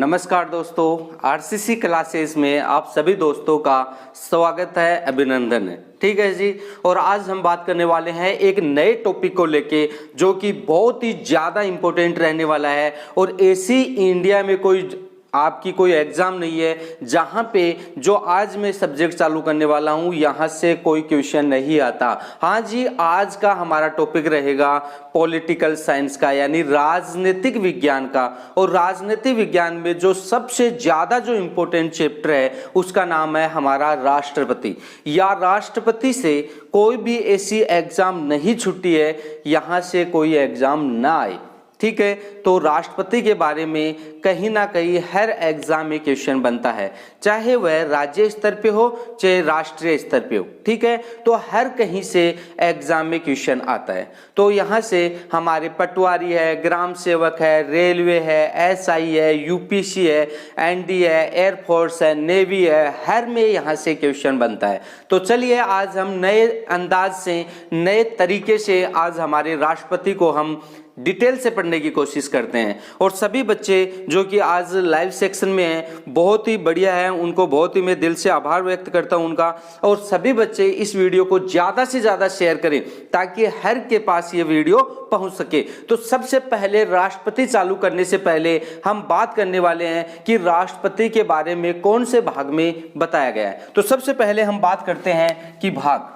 नमस्कार दोस्तों, RCC classes में आप सभी दोस्तों का स्वागत है, अभिनंदन है। ठीक है जी। और आज हम बात करने वाले हैं एक नए टॉपिक को लेके जो कि बहुत ही ज़्यादा इम्पोर्टेंट रहने वाला है। और ऐसी इंडिया में आपकी कोई एग्जाम नहीं है जहां पे जो आज मैं सब्जेक्ट चालू करने वाला हूं यहां से कोई क्वेश्चन नहीं आता। हाँ जी, आज का हमारा टॉपिक रहेगा पॉलिटिकल साइंस का, यानी राजनीतिक विज्ञान का। और राजनीतिक विज्ञान में जो सबसे ज्यादा जो इम्पोर्टेंट चैप्टर है उसका नाम है हमारा राष्ट्रपति। या राष्ट्रपति से कोई भी ऐसी एग्जाम नहीं छूटी है यहां से कोई एग्जाम ना आए। ठीक है, तो राष्ट्रपति के बारे में कहीं ना कहीं हर एग्जाम में क्वेश्चन बनता है, चाहे वह राज्य स्तर पे हो चाहे राष्ट्रीय स्तर पे हो। ठीक है, तो हर कहीं से एग्जाम में क्वेश्चन आता है। तो यहाँ से हमारे पटवारी है, ग्राम सेवक है, रेलवे है, एसआई है, यूपीसी है, एनडी है, एयरफोर्स है, नेवी है, हर में यहाँ से क्वेश्चन बनता है। तो चलिए आज हम नए अंदाज से, नए तरीके से आज हमारे राष्ट्रपति को हम डिटेल से पढ़ने की कोशिश करते हैं। और सभी बच्चे जो कि आज लाइव सेक्शन में हैं बहुत ही बढ़िया है, उनको बहुत ही मैं दिल से आभार व्यक्त करता हूं उनका। और सभी बच्चे इस वीडियो को ज़्यादा से ज़्यादा शेयर करें ताकि हर के पास ये वीडियो पहुंच सके। तो सबसे पहले राष्ट्रपति चालू करने से पहले हम बात करने वाले हैं कि राष्ट्रपति के बारे में कौन से भाग में बताया गया है। तो सबसे पहले हम बात करते हैं कि भाग।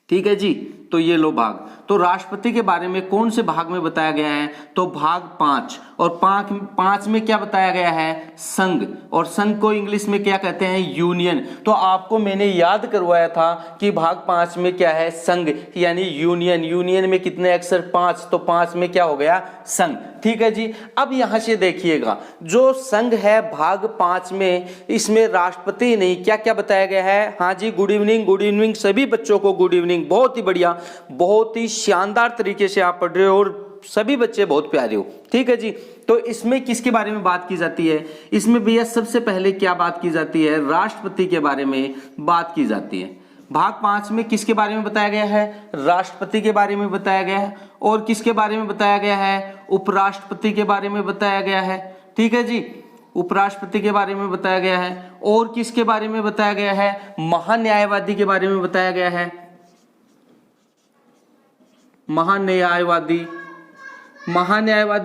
ठीक है जी, तो ये लो भाग। तो राष्ट्रपति के बारे में कौन से भाग में बताया गया है, तो भाग 5। और पांच में क्या बताया गया है, संघ। और संघ को इंग्लिश में क्या कहते हैं, यूनियन। तो आपको मैंने याद करवाया था कि भाग 5 में क्या है, संघ यानी यूनियन। यूनियन में कितने अक्षर, 5, तो 5 में क्या हो गया, संघ। ठीक है जी। अब यहां से देखिएगा जो संघ है भाग 5 में, इसमें राष्ट्रपति नहीं क्या क्या बताया गया है। हाँ जी, गुड इवनिंग, गुड इवनिंग सभी बच्चों को, गुड इवनिंग। बहुत ही बढ़िया, बहुत ही शानदार तरीके से आप पढ़ रहे हो और सभी बच्चे बहुत प्यारे हो। ठीक है जी। तो इसमें किसके बारे में बात की जाती है, इसमें भैया सबसे पहले क्या बात की जाती है, राष्ट्रपति के बारे में बात की जाती है। भाग 5 में किसके बारे में बताया गया है, राष्ट्रपति के बारे में बताया गया है। और किसके बारे में बताया गया है, उपराष्ट्रपति के बारे में बताया गया है। ठीक है जी, उपराष्ट्रपति के बारे में बताया गया है। और किसके बारे में बताया गया है, महान्यायवादी के बारे में बताया गया है, महान्यायवादी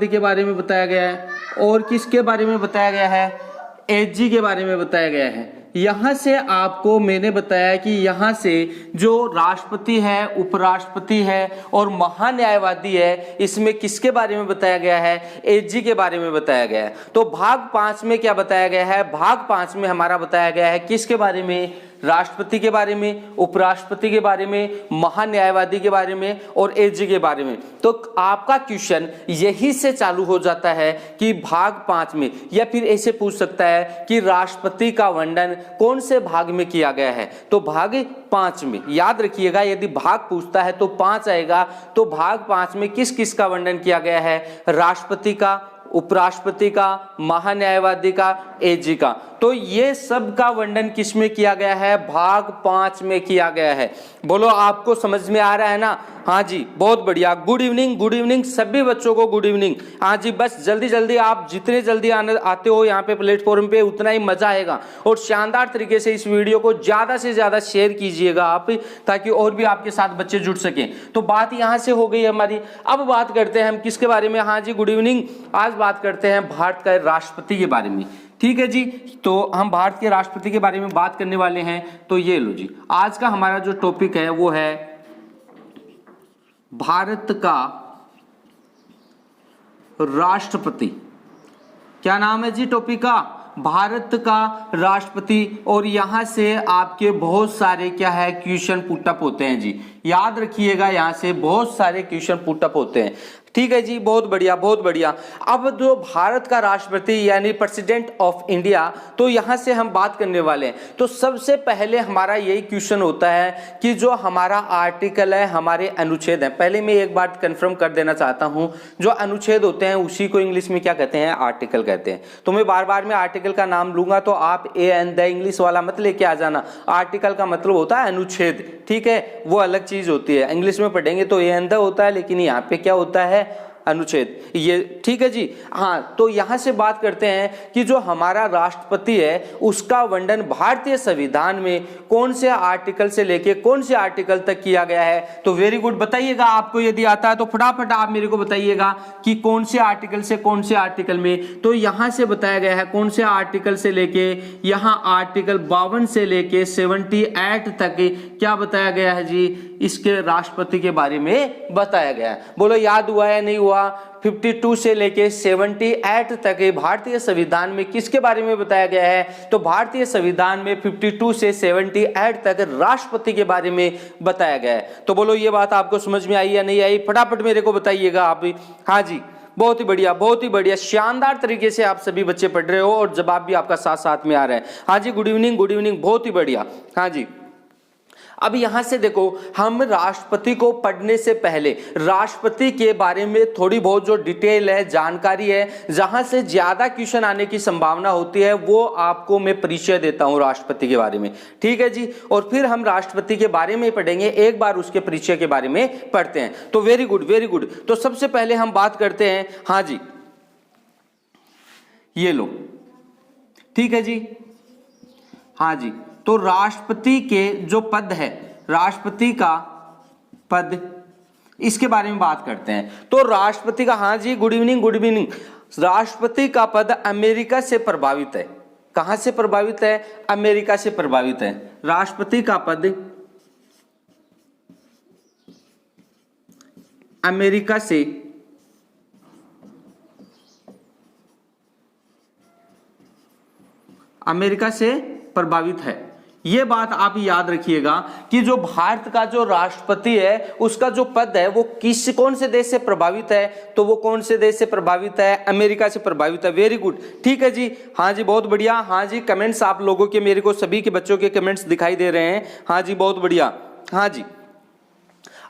के बारे में बताया गया है। और किसके बारे में बताया गया है, एजी के बारे में बताया गया है। यहां से आपको मैंने बताया कि यहां से जो राष्ट्रपति है, उपराष्ट्रपति है और महान्यायवादी है, इसमें किसके बारे में बताया गया है, एजी के बारे में बताया गया है। तो भाग 5 में क्या बताया गया है, भाग 5 में हमारा बताया गया है किसके बारे में, राष्ट्रपति के बारे में, उपराष्ट्रपति के बारे में, महान्यायवादी के बारे में और एजी के बारे में। तो आपका क्वेश्चन यही से चालू हो जाता है कि भाग 5 में, या फिर ऐसे पूछ सकता है कि राष्ट्रपति का वर्णन कौन से भाग में किया गया है, तो भाग 5 में। याद रखिएगा, यदि भाग पूछता है तो 5 आएगा। तो भाग 5 में किस किस का वर्णन किया गया है, राष्ट्रपति का, उपराष्ट्रपति का, महान्यायवादी का, एजी का। तो ये सब का वर्णन किस में किया गया है, भाग 5 में किया गया है। बोलो आपको समझ में आ रहा है ना। हाँ जी, बहुत बढ़िया, गुड इवनिंग, गुड इवनिंग सभी बच्चों को, गुड इवनिंग। हाँ जी, बस जल्दी जल्दी आप जितने जल्दी आते हो यहाँ पे प्लेटफॉर्म पे उतना ही मजा आएगा। और शानदार तरीके से इस वीडियो को ज्यादा से ज्यादा शेयर कीजिएगा आप, ताकि और भी आपके साथ बच्चे जुड़ सकें। तो बात यहाँ से हो गई हमारी। अब बात करते हैं हम किसके बारे में, हाँ जी गुड इवनिंग, आज बात करते हैं भारत के राष्ट्रपति के बारे में। ठीक है जी, तो हम भारत के राष्ट्रपति के बारे में बात करने वाले हैं। तो ये लो जी, आज का हमारा जो टॉपिक है वो है भारत का राष्ट्रपति। क्या नाम है जी टॉपिक का, भारत का राष्ट्रपति। और यहां से आपके बहुत सारे क्या है क्वेश्चन पुटअप होते हैं जी, याद रखिएगा, यहां से बहुत सारे क्वेश्चन पुटअप होते हैं। ठीक है जी, बहुत बढ़िया, बहुत बढ़िया। अब जो भारत का राष्ट्रपति यानी प्रेसिडेंट ऑफ इंडिया, तो यहां से हम बात करने वाले हैं। तो सबसे पहले हमारा यही क्वेश्चन होता है कि जो हमारा आर्टिकल है, हमारे अनुच्छेद है। पहले मैं एक बात कंफर्म कर देना चाहता हूं, जो अनुच्छेद होते हैं उसी को इंग्लिश में क्या कहते हैं, आर्टिकल कहते हैं। तो मैं बार बार में आर्टिकल का नाम लूंगा तो आप ए एंड द इंग्लिश वाला मत लेके आ जाना। आर्टिकल का मतलब होता है अनुच्छेद, ठीक है, वो अलग चीज होती है। इंग्लिश में पढ़ेंगे तो ए एंड द होता है, लेकिन यहाँ पे क्या होता है, अनुच्छेद ये, ठीक है जी। हाँ, तो यहां से बात करते हैं कि जो हमारा राष्ट्रपति है उसका वर्णन भारतीय संविधान में कौन से आर्टिकल से लेके कौन से आर्टिकल तक किया गया है। तो वेरी गुड, बताइएगा आपको यदि आता है तो फटाफट आप मेरे को बताइएगा कि कौन से आर्टिकल से कौन से आर्टिकल में। तो यहां से बताया गया है कौन से आर्टिकल से लेके, यहां आर्टिकल 52 से लेके 78 तक क्या बताया गया है जी, इसके राष्ट्रपति के बारे में बताया गया है। बोलो याद हुआ या नहीं हुआ। 52 से लेके 78 तक भारतीय संविधान में किसके बारे में बताया गया है। तो भारतीय संविधान में 52 से 78 तक राष्ट्रपति के बारे में बताया गया है। तो बोलो ये बात आपको समझ में आई या नहीं आई, फटाफट मेरे को बताइएगा आप भी। हाँ जी, बहुत ही बढ़िया, बहुत ही बढ़िया, शानदार तरीके से आप सभी बच्चे पढ़ रहे हो और जवाब भी आपका साथ साथ में आ रहा है। हाँ जी, गुड इवनिंग, गुड इवनिंग, बहुत ही बढ़िया। हाँ जी, अब यहां से देखो, हम राष्ट्रपति को पढ़ने से पहले राष्ट्रपति के बारे में थोड़ी बहुत जो डिटेल है, जानकारी है, जहां से ज्यादा क्वेश्चन आने की संभावना होती है वो आपको मैं परिचय देता हूं राष्ट्रपति के बारे में, ठीक है जी। और फिर हम राष्ट्रपति के बारे में पढ़ेंगे, एक बार उसके परिचय के बारे में पढ़ते हैं। तो वेरी गुड, वेरी गुड। तो सबसे पहले हम बात करते हैं, हाँ जी, ये लो, ठीक है जी। हाँ जी, तो राष्ट्रपति के जो पद है, राष्ट्रपति का पद, इसके बारे में बात करते हैं। तो राष्ट्रपति का, हाँ जी, गुड इवनिंग, गुड इवनिंग। राष्ट्रपति का पद अमेरिका से प्रभावित है। कहां से प्रभावित है? अमेरिका से प्रभावित है। राष्ट्रपति का पद अमेरिका से प्रभावित है। यह बात आप याद रखिएगा कि जो भारत का जो राष्ट्रपति है उसका जो पद है वो कौन से देश से प्रभावित है। तो वो कौन से देश से प्रभावित है? अमेरिका से प्रभावित है। वेरी गुड, ठीक है जी। हाँ जी, बहुत बढ़िया। हाँ जी, कमेंट्स आप लोगों के, मेरे को सभी के बच्चों के कमेंट्स दिखाई दे रहे हैं। हाँ जी, बहुत बढ़िया। हाँ जी,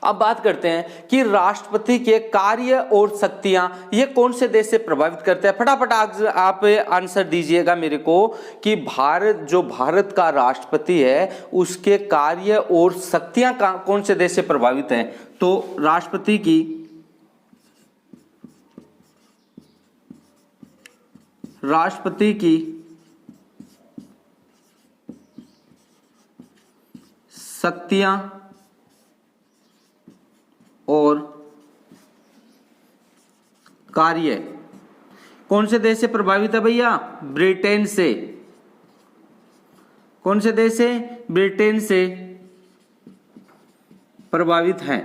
अब बात करते हैं कि राष्ट्रपति के कार्य और शक्तियां ये कौन से देश से प्रभावित करते हैं। फटाफट आप आंसर दीजिएगा मेरे को कि भारत का राष्ट्रपति है उसके कार्य और शक्तियां कौन से देश से प्रभावित हैं। तो राष्ट्रपति की शक्तियां और कार्य कौन से देश से प्रभावित है भैया? ब्रिटेन से। कौन से देश से? ब्रिटेन से प्रभावित हैं।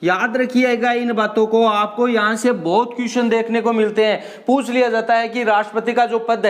याद रखिएगा इन बातों को, आपको यहां से बहुत क्वेश्चन देखने को मिलते हैं। पूछ लिया जाता है कि राष्ट्रपति का जो पद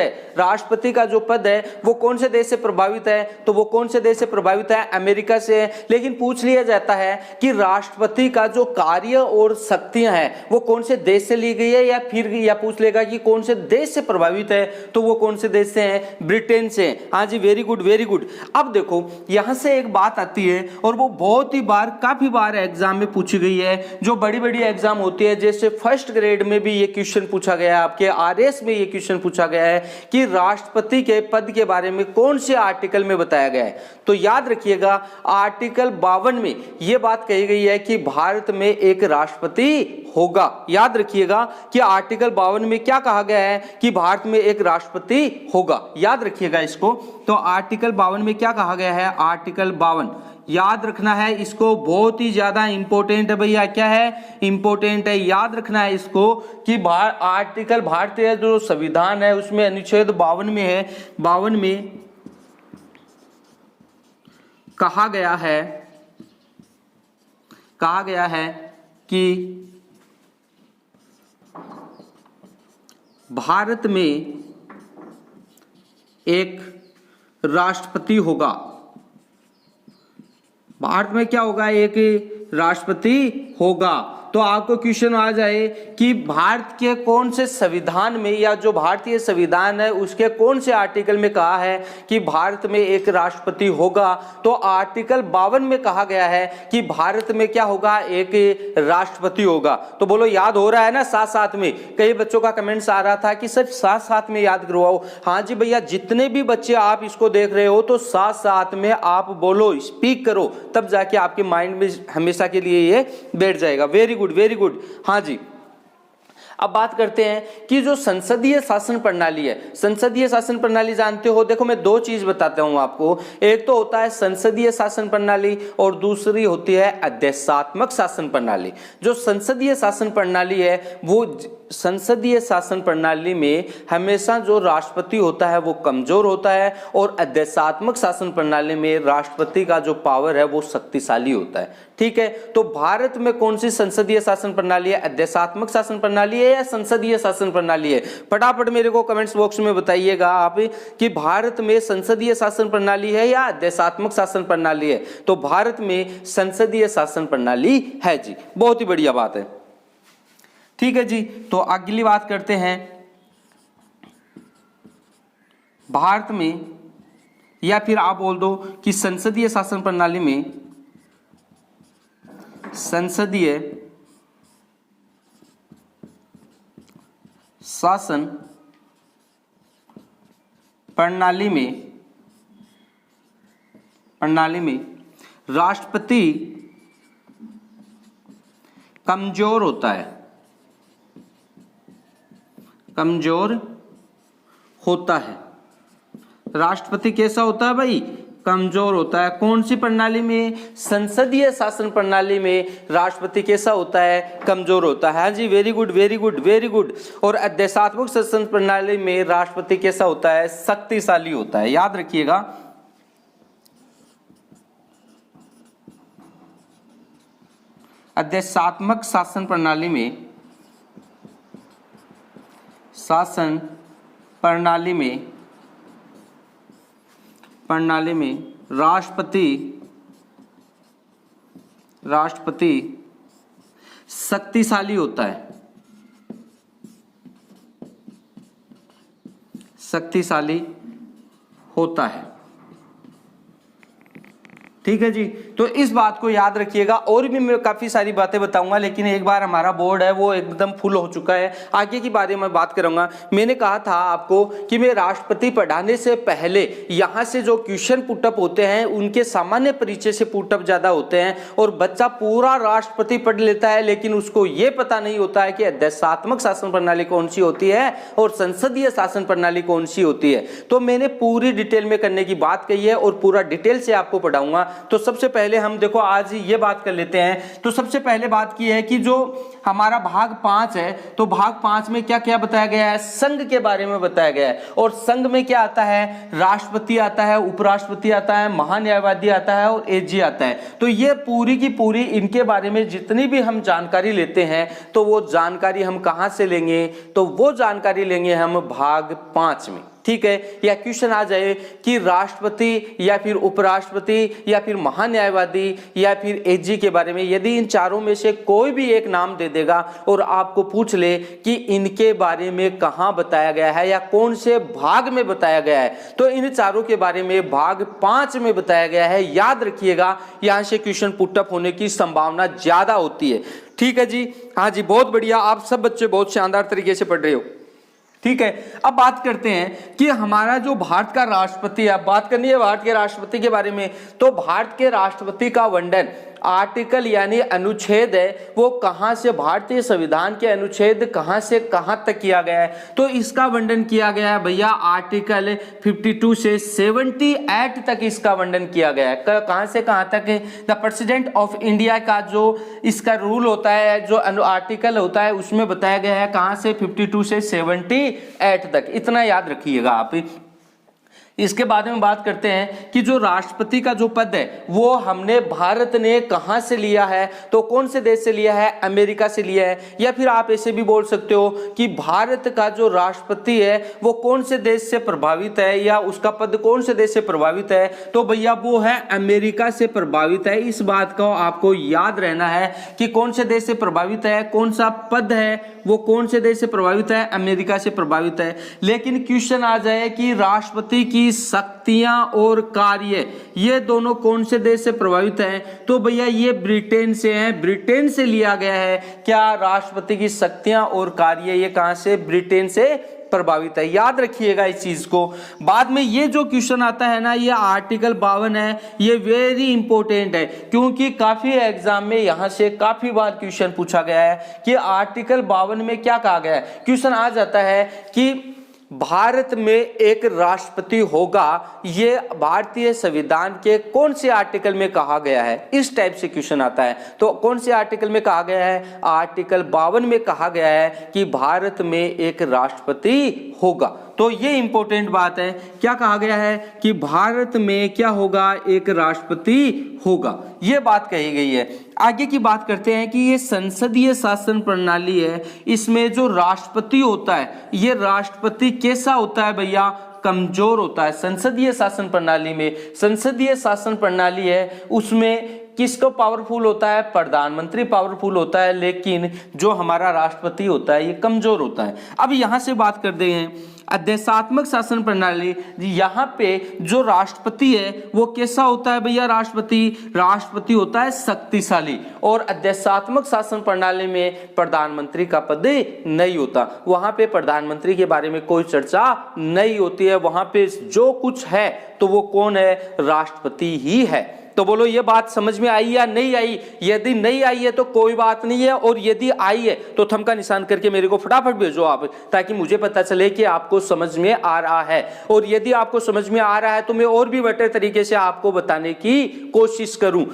है वो कौन से देश से प्रभावित है। तो वो कौन से देश से प्रभावित है? अमेरिका से। लेकिन पूछ लिया जाता है कि राष्ट्रपति का जो कार्य और शक्तियां हैं वो कौन से देश से ली गई है, या पूछ लेगा कि कौन से देश से प्रभावित है। तो वो कौन से देश से है? ब्रिटेन से। हाँ जी, वेरी गुड, वेरी गुड। अब देखो यहां से एक बात आती है और वो बहुत ही बार, काफी बार एग्जाम में पूछी गई है। जो बड़ी बड़ी एग्जाम होती है, जैसे फर्स्ट ग्रेड में भी ये क्वेश्चन पूछा गया है, आपके आरएस में ये क्वेश्चन पूछा गया है कि राष्ट्रपति के पद के बारे में कौन से आर्टिकल में बताया गया है। तो याद रखिएगा आर्टिकल 52 में यह बात कही गई है कि भारत में एक राष्ट्रपति होगा। याद रखिएगा कि आर्टिकल 52 में क्या कहा गया है कि भारत में एक राष्ट्रपति होगा। याद रखिएगा इसको। तो आर्टिकल 52 में क्या कहा गया है? आर्टिकल 52 याद रखना है इसको, बहुत ही ज्यादा इंपॉर्टेंट है भैया। क्या है? इंपॉर्टेंट है, याद रखना है इसको कि आर्टिकल भारतीय जो संविधान है उसमें अनुच्छेद 52 में है, 52 में कहा गया है कि भारत में एक राष्ट्रपति होगा। भारत में क्या होगा? एक राष्ट्रपति होगा। तो आपको क्वेश्चन आ जाए कि भारत के कौन से संविधान में, या जो भारतीय संविधान है उसके कौन से आर्टिकल में कहा है कि भारत में एक राष्ट्रपति होगा। तो आर्टिकल 52 में कहा गया है कि भारत में क्या होगा? एक राष्ट्रपति होगा। तो बोलो याद हो रहा है ना साथ साथ में? कई बच्चों का कमेंट्स आ रहा था कि सर साथ साथ में याद करवाओ। हाँ जी भैया, जितने भी बच्चे आप इसको देख रहे हो तो साथ साथ में आप बोलो, स्पीक करो, तब जाके आपके माइंड में हमेशा के लिए ये बैठ जाएगा। Very good, very good. हाँ जी, अब बात करते हैं कि जो संसदीय शासन प्रणाली है, संसदीय शासन प्रणाली जानते हो, देखो मैं दो चीज बताता हूं आपको। एक तो होता है संसदीय शासन प्रणाली और दूसरी होती है आदेशात्मक शासन प्रणाली। जो संसदीय शासन प्रणाली है, वो संसदीय शासन प्रणाली में हमेशा जो राष्ट्रपति होता है वो कमजोर होता है, और आदेशात्मक शासन प्रणाली में राष्ट्रपति का जो पावर है वो शक्तिशाली होता है। ठीक है, तो भारत में कौन सी संसदीय शासन प्रणाली है? आदेशात्मक शासन प्रणाली है या संसदीय शासन प्रणाली है? फटाफट मेरे को कमेंट्स बॉक्स में बताइएगा आप कि भारत में संसदीय शासन प्रणाली है या आदेशात्मक शासन प्रणाली है। तो भारत में संसदीय शासन प्रणाली है जी, बहुत ही बढ़िया बात है। ठीक है जी, तो अगली बात करते हैं। भारत में, या फिर आप बोल दो कि संसदीय शासन प्रणाली में, संसदीय शासन प्रणाली में राष्ट्रपति कमजोर होता है, कमजोर होता है। राष्ट्रपति कैसा होता है भाई? कमजोर होता है। कौन सी प्रणाली में? संसदीय शासन प्रणाली में राष्ट्रपति कैसा होता है? कमजोर होता है। हाँ जी, very good very good very good. और आदेशात्मक शासन प्रणाली में राष्ट्रपति कैसा होता है? शक्तिशाली होता है। याद रखिएगा। आदेशात्मक शासन प्रणाली में, शासन प्रणाली में राष्ट्रपति शक्तिशाली होता है, शक्तिशाली होता है। ठीक है जी, तो इस बात को याद रखिएगा। और भी मैं काफी सारी बातें बताऊंगा, लेकिन एक बार हमारा बोर्ड है वो एकदम फुल हो चुका है। आगे की बारे में बात करूंगा। मैंने कहा था आपको कि मैं राष्ट्रपति पढ़ाने से पहले यहाँ से जो क्वेश्चन पुटअप होते हैं उनके सामान्य परिचय से पुटअप ज्यादा होते हैं, और बच्चा पूरा राष्ट्रपति पढ़ लेता है लेकिन उसको ये पता नहीं होता है कि आदेशात्मक शासन प्रणाली कौन सी होती है और संसदीय शासन प्रणाली कौन सी होती है। तो मैंने पूरी डिटेल में करने की बात कही है और पूरा डिटेल से आपको पढ़ाऊंगा। तो सबसे पहले हम देखो आज ये बात कर लेते हैं। तो सबसे पहले बात की है कि जो हमारा भाग 5 है, तो भाग 5 में क्या क्या बताया गया है? संघ के बारे में बताया गया है। और संघ में क्या आता है? राष्ट्रपति आता है, उपराष्ट्रपति आता है, महान्यायवादी आता है और एजी आता है। तो ये पूरी की पूरी इनके बारे में जितनी भी हम जानकारी लेते हैं, तो वो जानकारी हम कहां से लेंगे? तो वो जानकारी लेंगे हम भाग 5 में। ठीक है, या क्वेश्चन आ जाए कि राष्ट्रपति या फिर उपराष्ट्रपति या फिर महान्यायवादी या फिर एजी के बारे में, यदि इन चारों में से कोई भी एक नाम दे देगा और आपको पूछ ले कि इनके बारे में कहां बताया गया है या कौन से भाग में बताया गया है, तो इन चारों के बारे में भाग 5 में बताया गया है। याद रखिएगा, यहां से क्वेश्चन पुटअप होने की संभावना ज्यादा होती है। ठीक है जी, हाँ जी, बहुत बढ़िया। आप सब बच्चे बहुत शानदार तरीके से पढ़ रहे हो। ठीक है, अब बात करते हैं कि हमारा जो भारत का राष्ट्रपति है, बात करनी है भारत के राष्ट्रपति के बारे में। तो भारत के राष्ट्रपति का वर्णन आर्टिकल यानी अनुच्छेद है वो कहां से, भारतीय संविधान के अनुच्छेद कहां से कहां तक किया गया है? तो इसका वर्णन किया गया है भैया आर्टिकल 52 से 78 तक इसका वर्णन किया गया है। कहां से कहां तक? द प्रेसिडेंट ऑफ इंडिया का जो इसका रूल होता है, जो आर्टिकल होता है, उसमें बताया गया है कहां से? 52 से 78 तक। इतना याद रखिएगा आप। इसके बारे में बात करते हैं कि जो राष्ट्रपति का जो पद है वो हमने, भारत ने कहां से लिया है? तो कौन से देश से लिया है? अमेरिका से लिया है। या फिर आप ऐसे भी बोल सकते हो कि भारत का जो राष्ट्रपति है वो कौन से देश से प्रभावित है या उसका पद कौन से देश से प्रभावित है? तो भैया वो है अमेरिका से प्रभावित है। इस बात को आपको याद रहना है कि कौन से देश से प्रभावित है, कौन सा पद है वो कौन से देश से प्रभावित है? अमेरिका से प्रभावित है। लेकिन क्वेश्चन आ जाए कि राष्ट्रपति की शक्तियां और कार्य ये दोनों कौन से देश से प्रभावित हैं? तो भैया ये ब्रिटेन से हैं, ब्रिटेन से लिया गया है। क्या राष्ट्रपति की शक्तियां और कार्य ये कहां से? ब्रिटेन से प्रभावित है। याद रखिएगा इस चीज को। बाद में ये जो क्वेश्चन आता है ना, ये आर्टिकल 52 है, ये वेरी इंपॉर्टेंट है, क्योंकि काफी एग्जाम में यहां से काफी बार क्वेश्चन पूछा गया है कि आर्टिकल 52 में क्या कहा गया है। क्वेश्चन आ जाता है कि भारत में एक राष्ट्रपति होगा, ये भारतीय संविधान के कौन से आर्टिकल में कहा गया है, इस टाइप से क्वेश्चन आता है। तो कौन से आर्टिकल में कहा गया है? आर्टिकल 52 में कहा गया है कि भारत में एक राष्ट्रपति होगा। तो ये इंपॉर्टेंट बात है, क्या कहा गया है कि भारत में क्या होगा, एक राष्ट्रपति होगा, ये बात कही गई है। आगे की बात करते हैं कि ये संसदीय शासन प्रणाली है, इसमें जो राष्ट्रपति होता है, ये राष्ट्रपति कैसा होता है भैया? कमजोर होता है। संसदीय शासन प्रणाली में, संसदीय शासन प्रणाली है उसमें किसको पावरफुल होता है? प्रधानमंत्री पावरफुल होता है, लेकिन जो हमारा राष्ट्रपति होता है ये कमजोर होता है। अब यहां से बात करते हैं आदेशात्मक शासन प्रणाली। यहाँ पे जो राष्ट्रपति है वो कैसा होता है भैया? राष्ट्रपति होता है शक्तिशाली, और आदेशात्मक शासन प्रणाली में प्रधानमंत्री का पद नहीं होता। वहां पे प्रधानमंत्री के बारे में कोई चर्चा नहीं होती है, वहां पे जो कुछ है तो वो कौन है? राष्ट्रपति ही है। तो बोलो ये बात समझ में आई या नहीं आई? यदि नहीं आई है तो कोई बात नहीं है, और यदि आई है तो थंब का निशान करके मेरे को फटाफट भेजो आप, ताकि मुझे पता चले कि आपको समझ में आ रहा है। और यदि आपको समझ में आ रहा है तो मैं और भी बेटर तरीके से आपको बताने की कोशिश करूं।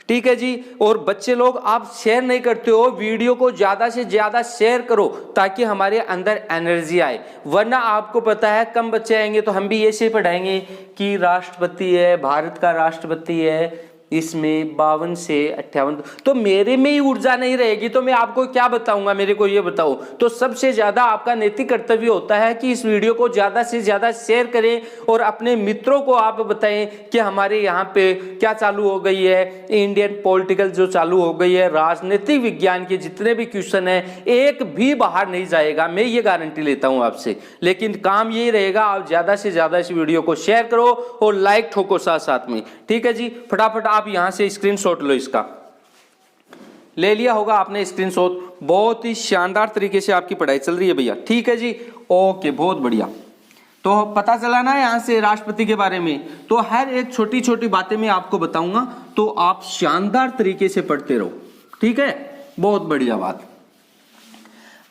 ठीक है जी। और बच्चे लोग, आप शेयर नहीं करते हो, वीडियो को ज्यादा से ज्यादा शेयर करो ताकि हमारे अंदर एनर्जी आए, वरना आपको पता है कम बच्चे आएंगे तो हम भी ऐसे पढ़ाएंगे कि राष्ट्रपति है, भारत का राष्ट्रपति है, इसमें 52 से 58, तो मेरे में ही ऊर्जा नहीं रहेगी तो मैं आपको क्या बताऊंगा? मेरे को ये बताओ। तो सबसे ज्यादा आपका नैतिक कर्तव्य होता है कि इस वीडियो को ज्यादा से ज्यादा शेयर करें और अपने मित्रों को आप बताएं कि हमारे यहाँ पे क्या चालू हो गई है, इंडियन पॉलिटिकल जो चालू हो गई है, राजनीतिक विज्ञान के जितने भी क्वेश्चन है एक भी बाहर नहीं जाएगा, मैं ये गारंटी लेता हूं आपसे। लेकिन काम यही रहेगा, आप ज्यादा से ज्यादा इस वीडियो को शेयर करो और लाइक ठोको साथ साथ में। ठीक है जी। फटाफट आप यहां से स्क्रीनशॉट लो, इसका ले लिया होगा आपने स्क्रीनशॉट। बहुत ही शानदार तरीके से आपकी पढ़ाई चल रही है भैया। ठीक है जी, ओके, बहुत बढ़िया। तो पता चला ना यहां से राष्ट्रपति के बारे में। तो हर एक छोटी छोटी बातें मैं आपको बताऊंगा, तो आप शानदार तरीके से पढ़ते रहो। ठीक है, बहुत बढ़िया बात।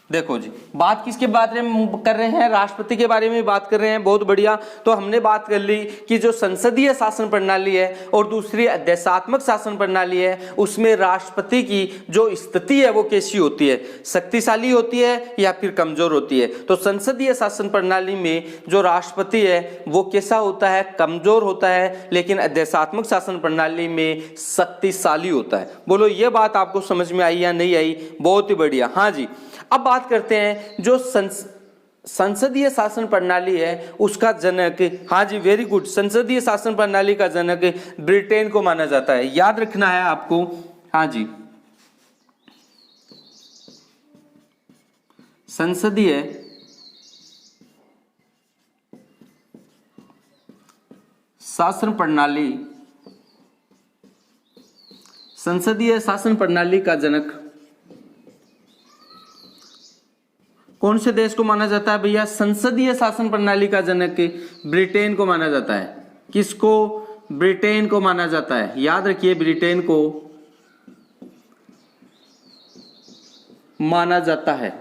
देखो जी, बात किसके बारे में कर रहे हैं? राष्ट्रपति के बारे में बात कर रहे हैं। बहुत बढ़िया। तो हमने बात कर ली कि जो संसदीय शासन प्रणाली है और दूसरी आदेशात्मक शासन प्रणाली है, उसमें राष्ट्रपति की जो स्थिति है वो कैसी होती है? शक्तिशाली होती है या फिर कमजोर होती है? तो संसदीय शासन प्रणाली में जो राष्ट्रपति है वो कैसा होता है? कमजोर होता है, लेकिन आदेशात्मक शासन प्रणाली में शक्तिशाली होता है। बोलो ये बात आपको समझ में आई या नहीं आई? बहुत ही बढ़िया। हाँ जी। अब बात करते हैं जो संसदीय शासन प्रणाली है उसका जनक, हाँ जी वेरी गुड, संसदीय शासन प्रणाली का जनक ब्रिटेन को माना जाता है। याद रखना है आपको। हाँ जी, संसदीय शासन प्रणाली, संसदीय शासन प्रणाली का जनक कौन से देश को माना जाता है भैया? संसदीय शासन प्रणाली का जनक ब्रिटेन को माना जाता है। किसको? ब्रिटेन को माना जाता है। याद रखिए, ब्रिटेन को माना जाता है।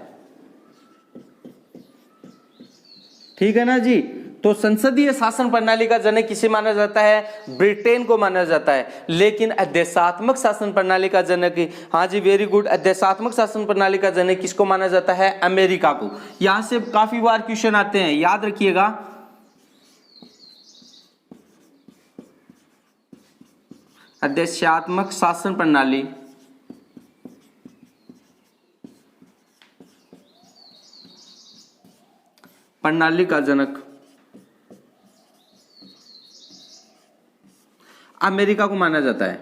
ठीक है ना जी। तो संसदीय शासन प्रणाली का जनक किसे माना जाता है? ब्रिटेन को माना जाता है। लेकिन आदेशात्मक शासन प्रणाली का जनक, हाँ जी वेरी गुड, आदेशात्मक शासन प्रणाली का जनक किसको माना जाता है? अमेरिका को। यहां से काफी बार क्वेश्चन आते हैं, याद रखिएगा। आदेशात्मक शासन प्रणाली का जनक अमेरिका को माना जाता है।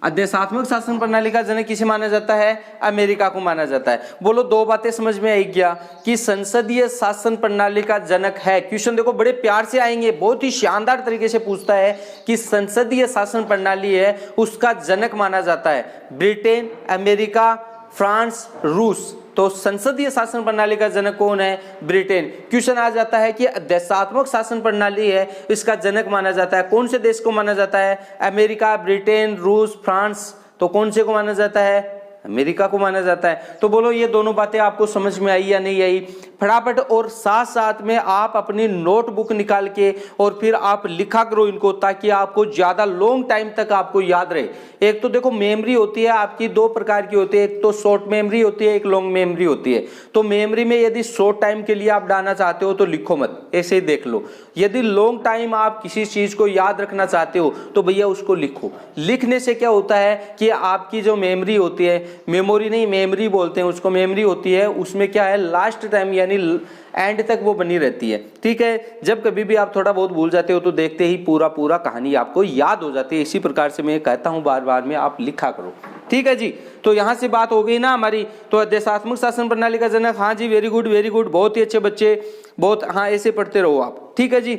आदेशात्मक शासन प्रणाली का जनक किसे माना जाता है? अमेरिका को माना जाता है। बोलो दो बातें समझ में आई क्या? कि संसदीय शासन प्रणाली का जनक है, क्वेश्चन देखो बड़े प्यार से आएंगे, बहुत ही शानदार तरीके से पूछता है कि संसदीय शासन प्रणाली है उसका जनक माना जाता है ब्रिटेन, अमेरिका, फ्रांस, रूस। तो संसदीय शासन प्रणाली का जनक कौन है? ब्रिटेन। क्वेश्चन आ जाता है कि देशात्मक शासन प्रणाली है, इसका जनक माना जाता है, कौन से देश को माना जाता है? अमेरिका, ब्रिटेन, रूस, फ्रांस। तो कौन से को माना जाता है? अमेरिका को माना जाता है। तो बोलो ये दोनों बातें आपको समझ में आई या नहीं आई? फटाफट और साथ साथ में आप अपनी नोटबुक निकाल के और फिर आप लिखा करो इनको, ताकि आपको ज्यादा लॉन्ग टाइम तक आपको याद रहे। एक तो देखो मेमोरी होती है आपकी दो प्रकार की होती है, एक तो शॉर्ट मेमोरी होती है, एक लॉन्ग मेमोरी होती है। तो मेमोरी में यदि शॉर्ट टाइम के लिए आप डालना चाहते हो तो लिखो मत, ऐसे ही देख लो। यदि लॉन्ग टाइम आप किसी चीज को याद रखना चाहते हो तो भैया उसको लिखो। लिखने से क्या होता है कि आपकी जो मेमोरी होती है, मेमोरी नहीं मेमोरी बोलते हैं उसको, मेमोरी होती है उसमें क्या है, लास्ट टाइम यानी एंड तक वो बनी रहती है। ठीक है, जब कभी भी आप थोड़ा बहुत भूल जाते हो तो देखते ही पूरा कहानी आपको याद हो जाती है। इसी प्रकार से मैं कहता हूं बार बार में आप लिखा करो। ठीक है जी, तो यहां से बात हो गई ना हमारी। तो देशात्मक शासन प्रणाली का जनक, हाँ जी, वेरी गुड, बहुत ही अच्छे बच्चे, बहुत, हाँ ऐसे पढ़ते रहो आप। ठीक है जी,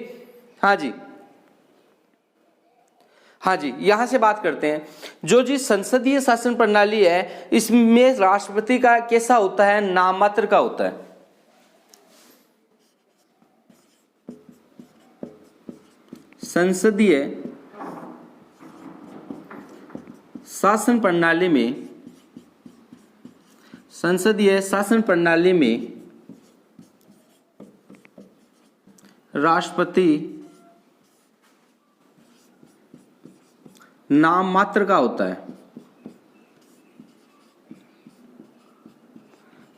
हाँ जी, हाँ जी। यहां से बात करते हैं, जो जी संसदीय शासन प्रणाली है इसमें राष्ट्रपति का कैसा होता है? नाम मात्र का होता है। संसदीय शासन प्रणाली में, संसदीय शासन प्रणाली में राष्ट्रपति नाम मात्र का होता है।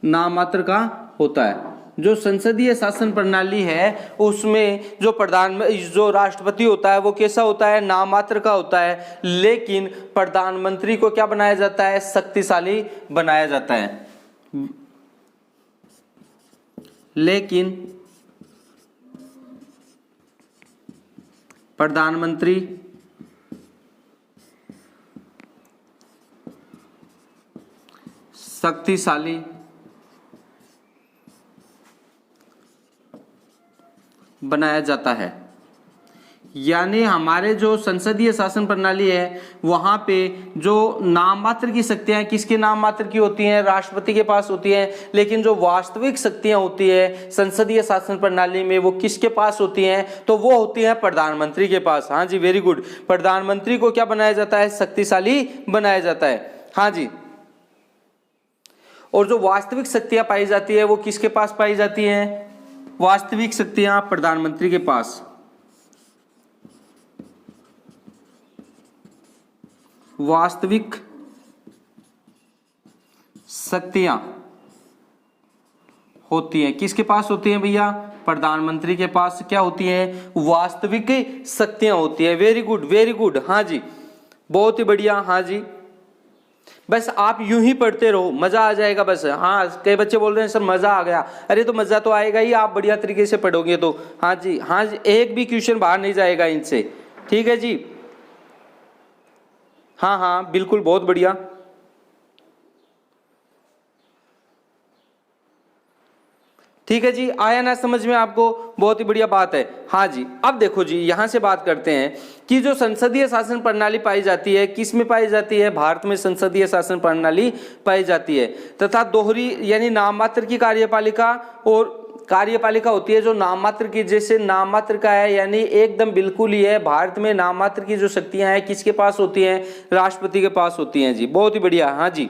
नाम मात्र का होता है। जो संसदीय शासन प्रणाली है उसमें जो राष्ट्रपति होता है वो कैसा होता है? नाम मात्र का होता है। लेकिन प्रधानमंत्री को क्या बनाया जाता है? शक्तिशाली बनाया जाता है। लेकिन प्रधानमंत्री शक्तिशाली बनाया जाता है। यानी हमारे जो संसदीय शासन प्रणाली है वहां पे जो नाम मात्र की शक्तियां किसके नाम मात्र की होती हैं? राष्ट्रपति के पास होती हैं। लेकिन जो वास्तविक शक्तियां होती है संसदीय शासन प्रणाली में वो किसके पास होती हैं? तो वो होती हैं प्रधानमंत्री के पास। हाँ जी, वेरी गुड। प्रधानमंत्री को क्या बनाया जाता है? शक्तिशाली बनाया जाता है। हाँ जी। और जो वास्तविक शक्तियां पाई जाती है वो किसके पास पाई जाती हैं? वास्तविक शक्तियां प्रधानमंत्री के पास। वास्तविक शक्तियां होती हैं किसके पास होती हैं भैया? प्रधानमंत्री के पास क्या होती हैं? वास्तविक शक्तियां होती है। वेरी गुड, हाँ जी, बहुत ही बढ़िया। हाँ जी, बस आप यूं ही पढ़ते रहो, मजा आ जाएगा बस। हाँ, कई बच्चे बोल रहे हैं सर मजा आ गया। अरे तो मजा तो आएगा ही, आप बढ़िया तरीके से पढ़ोगे तो। हाँ जी, हाँ जी, एक भी क्वेश्चन बाहर नहीं जाएगा इनसे। ठीक है जी, हाँ हाँ बिल्कुल, बहुत बढ़िया। ठीक है जी, आया ना समझ में आपको? बहुत ही बढ़िया बात है। हाँ जी, अब देखो जी, यहां से बात करते हैं कि जो संसदीय शासन प्रणाली पाई जाती है किस में पाई जाती है? भारत में संसदीय शासन प्रणाली पाई जाती है। तथा दोहरी यानी नाम मात्र की कार्यपालिका और कार्यपालिका होती है जो नाम मात्र की, जैसे नाम मात्र का है यानी एकदम बिल्कुल ही है। भारत में नाम मात्र की जो शक्तियां हैं किसके पास होती हैं? राष्ट्रपति के पास होती हैं जी। बहुत ही बढ़िया। हाँ जी,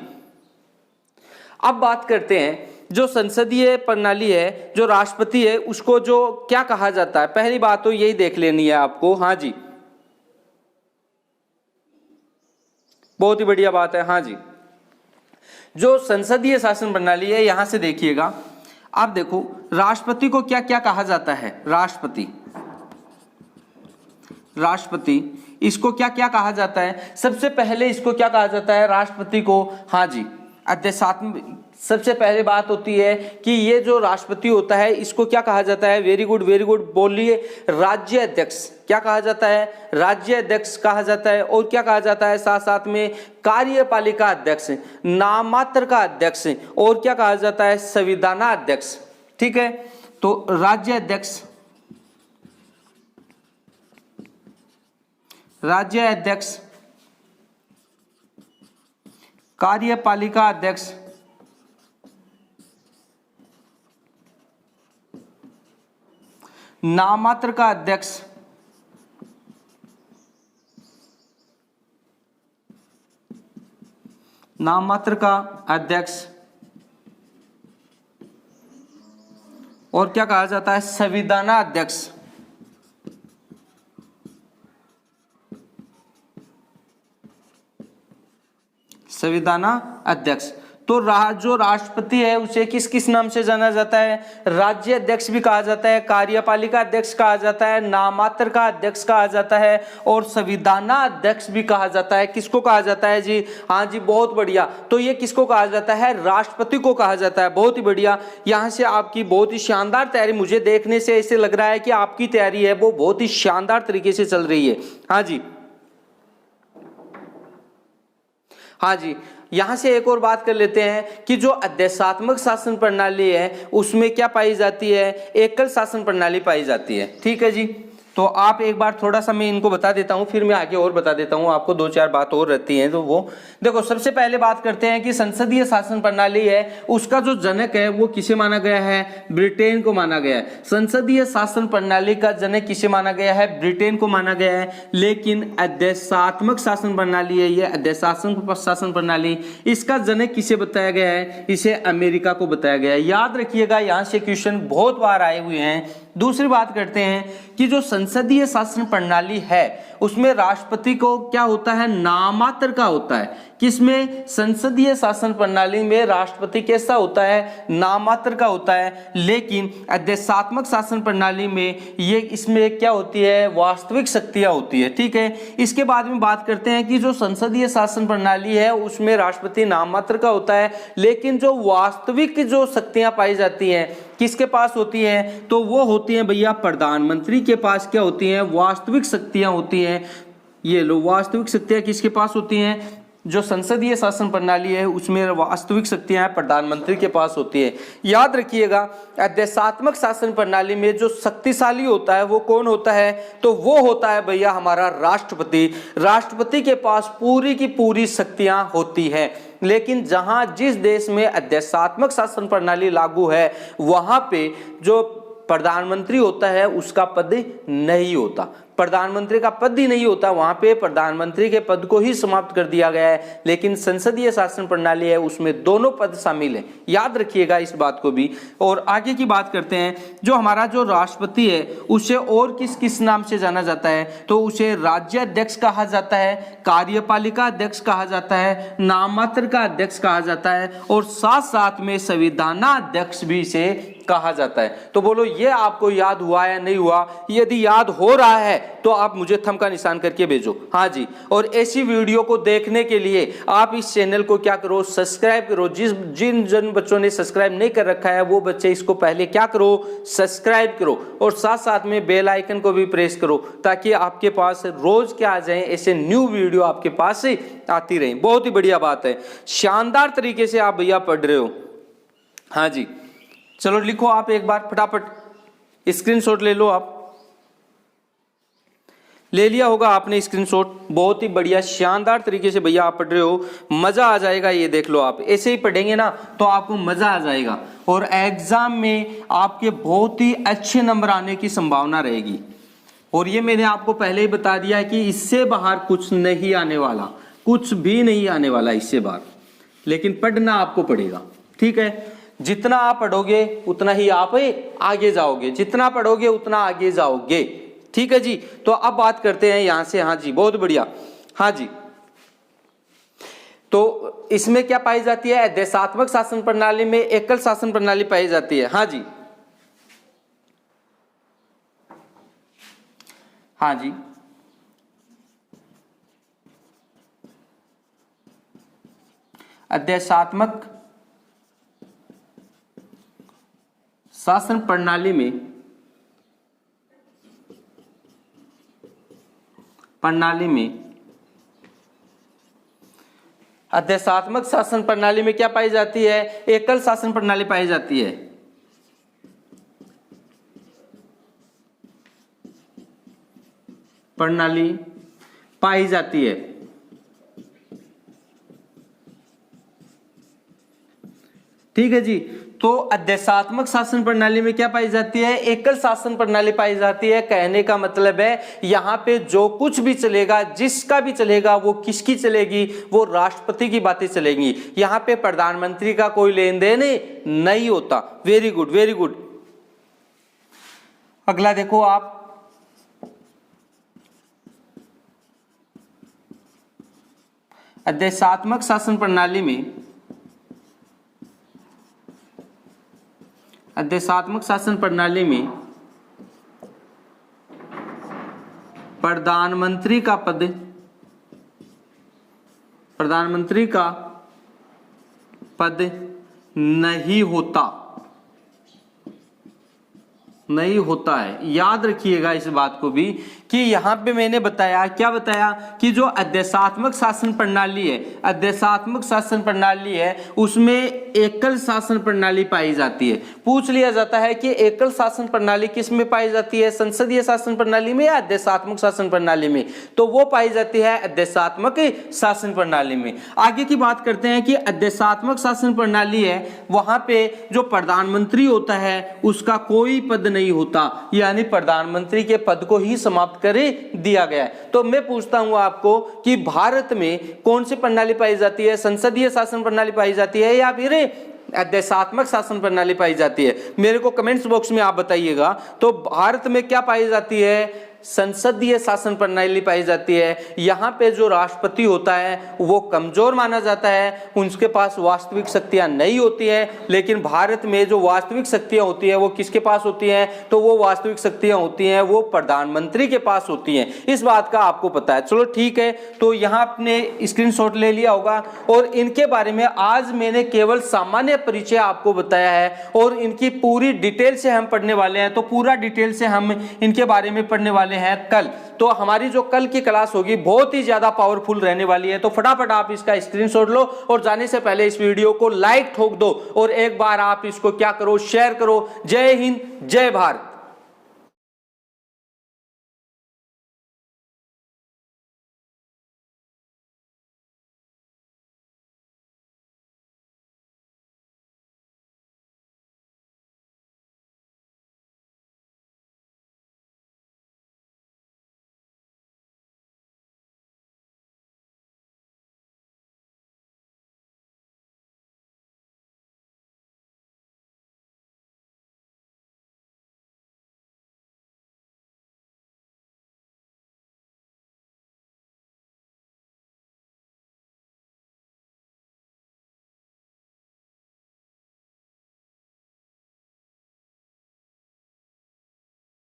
अब बात करते हैं जो संसदीय प्रणाली है, जो राष्ट्रपति है उसको जो क्या कहा जाता है? पहली बात तो यही देख लेनी है आपको। हाँ जी, बहुत ही बढ़िया बात है। हाँ जी, जो संसदीय शासन प्रणाली है यहां से देखिएगा आप, देखो राष्ट्रपति को क्या क्या कहा जाता है? राष्ट्रपति इसको क्या क्या कहा जाता है? सबसे पहले इसको क्या कहा जाता है राष्ट्रपति को? हाँ जी, अध्यक्षात्मक। सबसे पहले बात होती है कि ये जो राष्ट्रपति होता है इसको क्या कहा जाता है? वेरी गुड, बोलिए। राज्य अध्यक्ष। क्या कहा जाता है? राज्य अध्यक्ष कहा जाता है। और क्या कहा जाता है साथ साथ में? कार्यपालिका अध्यक्ष, नाम मात्र का अध्यक्ष, और क्या कहा जाता है? संविधानाध्यक्ष। ठीक है, तो राज्य अध्यक्ष, कार्यपालिका अध्यक्ष नाममात्र का अध्यक्ष और क्या कहा जाता है, संविधानाध्यक्ष। संविधानाध्यक्ष। तो जो राष्ट्रपति है उसे किस किस नाम से जाना जाता है, राज्य अध्यक्ष भी कहा जाता है, कार्यपालिका अध्यक्ष कहा जाता है, नाममात्र का अध्यक्ष कहा जाता है और संविधानाध्यक्ष भी कहा जाता है। किसको कहा जाता है जी? हाँ जी, बहुत बढ़िया। तो ये किसको कहा जाता है? राष्ट्रपति को कहा जाता है। बहुत ही बढ़िया। यहाँ से आपकी बहुत ही शानदार तैयारी, मुझे देखने से ऐसे लग रहा है कि आपकी तैयारी है वो बहुत ही शानदार तरीके से चल रही है। हाँ जी, हाँ जी। यहां से एक और बात कर लेते हैं कि जो अध्यक्षात्मक शासन प्रणाली है उसमें क्या पाई जाती है, एकल शासन प्रणाली पाई जाती है। ठीक है जी, तो आप एक बार थोड़ा सा मैं इनको बता देता हूं, फिर मैं आगे और बता देता हूं आपको, दो चार बात और रहती हैं। तो वो देखो, सबसे पहले बात करते हैं कि संसदीय शासन प्रणाली है उसका जो जनक है वो किसे माना गया है? ब्रिटेन को माना गया है। संसदीय शासन प्रणाली का जनक किसे माना गया है? ब्रिटेन को माना गया है। लेकिन अध्यक्षात्मक शासन प्रणाली है, ये अध्यक्षात्मक शासन प्रणाली, इसका जनक किसे बताया गया है? इसे अमेरिका को बताया गया है। याद रखिएगा, यहां से क्वेश्चन बहुत बार आए हुए हैं। दूसरी बात करते हैं कि जो संसदीय शासन प्रणाली है उसमें राष्ट्रपति को क्या होता है? नाममात्र का होता है। किसमें? संसदीय शासन प्रणाली में राष्ट्रपति कैसा होता है? नाममात्र का होता है। लेकिन अध्यक्षात्मक शासन प्रणाली में ये इसमें क्या होती है? वास्तविक शक्तियां होती है। ठीक है, इसके बाद में बात करते हैं कि जो संसदीय शासन प्रणाली है उसमें राष्ट्रपति नाममात्र का होता है, लेकिन जो वास्तविक जो शक्तियां पाई जाती हैं किसके पास होती हैं? तो वो होती हैं भैया प्रधानमंत्री के पास। क्या होती हैं? वास्तविक शक्तियां होती हैं। ये लो, वास्तविक शक्तियां किसके पास होती हैं? जो संसदीय शासन प्रणाली है उसमें वास्तविक शक्तियां प्रधानमंत्री के पास होती है। याद रखिएगा, अध्यक्षात्मक शासन प्रणाली में जो शक्तिशाली होता है वो कौन होता है? तो वो होता है भैया हमारा राष्ट्रपति। राष्ट्रपति के पास पूरी की पूरी शक्तियां होती हैं। लेकिन जहां जिस देश में अध्यक्षात्मक शासन प्रणाली लागू है वहां पे जो प्रधानमंत्री होता है उसका पद नहीं होता, प्रधानमंत्री का पद ही नहीं होता, वहां पे प्रधानमंत्री के पद को ही समाप्त कर दिया गया है। लेकिन संसदीय शासन प्रणाली है उसमें दोनों पद शामिल है। याद रखिएगा इस बात को भी। और आगे की बात करते हैं, जो हमारा जो राष्ट्रपति है उसे और किस किस नाम से जाना जाता है? तो उसे राज्य अध्यक्ष कहा जाता है, कार्यपालिका अध्यक्ष कहा जाता है, नाममात्र का अध्यक्ष कहा जाता है और साथ साथ में संविधानाध्यक्ष भी इसे कहा जाता है। तो बोलो, ये आपको याद हुआ या नहीं हुआ? यदि याद हो रहा है तो आप मुझे थंब का निशान करके भेजो। हाँ जी, और ऐसी वीडियो को देखने के लिए आप इस चैनल को क्या करो? सब्सक्राइब करो। जिन बच्चों ने सब्सक्राइब नहीं कर रखा है वो बच्चे इसको पहले क्या करो? सब्सक्राइब करो और साथ साथ में बेल आइकन को भी प्रेस करो ताकि आपके पास रोज क्या आ जाए, ऐसे न्यू वीडियो आपके पास से आती रहे। बहुत ही बढ़िया बात है, शानदार तरीके से आप भैया पढ़ रहे हो। हाँ जी, चलो लिखो आप एक बार फटाफट, स्क्रीनशॉट ले लो। आप ले लिया होगा आपने स्क्रीनशॉट। बहुत ही बढ़िया शानदार तरीके से भैया आप पढ़ रहे हो, मजा आ जाएगा। ये देख लो, आप ऐसे ही पढ़ेंगे ना तो आपको मजा आ जाएगा और एग्जाम में आपके बहुत ही अच्छे नंबर आने की संभावना रहेगी। और ये मैंने आपको पहले ही बता दिया है कि इससे बाहर कुछ नहीं आने वाला, कुछ भी नहीं आने वाला इससे बाहर। लेकिन पढ़ना आपको पड़ेगा। ठीक है, जितना आप पढ़ोगे उतना ही आप आगे जाओगे, जितना पढ़ोगे उतना आगे जाओगे। ठीक है जी, तो अब बात करते हैं यहां से। हाँ जी, बहुत बढ़िया। हाँ जी, तो इसमें क्या पाई जाती है? अध्यक्षात्मक शासन प्रणाली में एकल शासन प्रणाली पाई जाती है। हाँ जी, हाँ जी, अध्यक्षात्मक शासन प्रणाली में अध्यक्षात्मक शासन प्रणाली में क्या पाई जाती है? एकल शासन प्रणाली पाई जाती है। प्रणाली पाई जाती है। ठीक है जी, तो आदेशात्मक शासन प्रणाली में क्या पाई जाती है? एकल शासन प्रणाली पाई जाती है। कहने का मतलब है यहाँ पे जो कुछ भी चलेगा, जिसका भी चलेगा, वो किसकी चलेगी? वो राष्ट्रपति की बातें चलेंगी। यहाँ पे प्रधानमंत्री का कोई लेन देन नहीं होता। Very good, very good. अगला देखो आप, आदेशात्मक शासन प्रणाली में, आदेशात्मक शासन प्रणाली में प्रधानमंत्री का पद, प्रधानमंत्री का पद नहीं होता, नहीं होता है। याद रखिएगा इस बात को भी कि यहां पे मैंने बताया, क्या बताया कि जो आदेशात्मक शासन प्रणाली है, आदेशात्मक शासन प्रणाली है, उसमें एकल शासन प्रणाली पाई जाती है। पूछ लिया जाता है कि एकल शासन प्रणाली किस में पाई जाती है? संसदीय शासन प्रणाली में या आदेशात्मक शासन प्रणाली में? तो वो पाई जाती है आदेशात्मक शासन प्रणाली में। आगे की बात करते हैं कि आदेशात्मक शासन प्रणाली है, वहां पे जो प्रधानमंत्री होता है उसका कोई पद नहीं होता, यानी प्रधानमंत्री के पद को ही समाप्त कर दिया गया है। तो मैं पूछता हूं आपको कि भारत में कौन सी प्रणाली पाई जाती है? संसदीय शासन प्रणाली पाई जाती है या फिर आदेशात्मक शासन प्रणाली पाई जाती है? मेरे को कमेंट्स बॉक्स में आप बताइएगा। तो भारत में क्या पाई जाती है? संसदीय शासन प्रणाली पाई जाती है। यहाँ पे जो राष्ट्रपति होता है वो कमजोर माना जाता है, उनके पास वास्तविक शक्तियां नहीं होती हैं। लेकिन भारत में जो वास्तविक शक्तियां होती है वो किसके पास होती हैं? तो वो वास्तविक शक्तियां होती हैं वो प्रधानमंत्री के पास होती हैं। इस बात का आपको पता है। चलो ठीक है, तो यहाँ आपने स्क्रीनशॉट ले लिया होगा और इनके बारे में आज मैंने केवल सामान्य परिचय आपको बताया है और इनकी पूरी डिटेल से हम पढ़ने वाले हैं। तो पूरा डिटेल से हम इनके बारे में पढ़ने वाले हैं कल। तो हमारी जो कल की क्लास होगी बहुत ही ज्यादा पावरफुल रहने वाली है। तो फटाफट आप इसका स्क्रीनशॉट लो और जाने से पहले इस वीडियो को लाइक ठोक दो और एक बार आप इसको क्या करो? शेयर करो। जय हिंद, जय भारत।